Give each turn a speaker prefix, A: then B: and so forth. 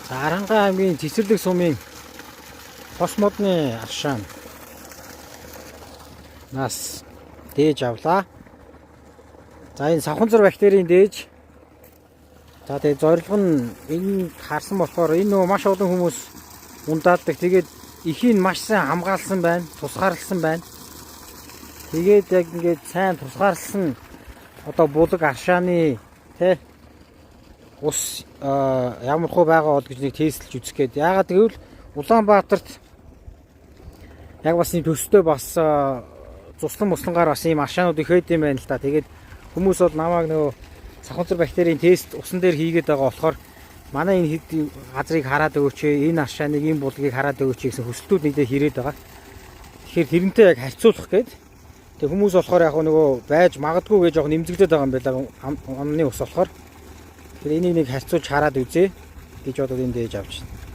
A: За Арангаа аймгийн Цэцэрлэг сумын хос модны аршаан нас дээж авлаа. За энэ савханзар бактерийн дээж. За тэгээ зорилго нь энэ харсан болохоор энэ нөгөө маш олон хүмүүс ундаадаг. Тэгээд эхийн маш сайн хамгаалсан байна, тусгаарлсан байна. Тэгээд яг ингээд сайн тусгаарлсан одоо булаг аршааны тэ ус ямар хөө байгаа бол гэж нэг тестэлж үзэх гээд. Яагаад гэвэл Улаанбаатарт яг бас энэ төстэй бас цуслан муслангаар бас ийм аршаанууд их байд юм байна л та. Тэгээд хүмүүс бол намайг нөгөө савханзар бактерийн тест усан дээр хийгээд байгаа болохоор манай энэ хэд газрыг хараад өгөөч, энэ аршааныг, энэ булгийг хараад өгөөч гэсэн хүсэлтүүд нэгдээ хэрээд байгаа. Тэгэхээр тэрнтэй яг харьцуулах гээд тэг хүмүүс болохоор яг нөгөө байж магадгүй гэж яг нэмзэгдээд байгаа юм байна амны ус болохоор. Тэгэхээр энийг нэг харьцуулж хараад үзье гэж бодоод энэ дээж авч байна.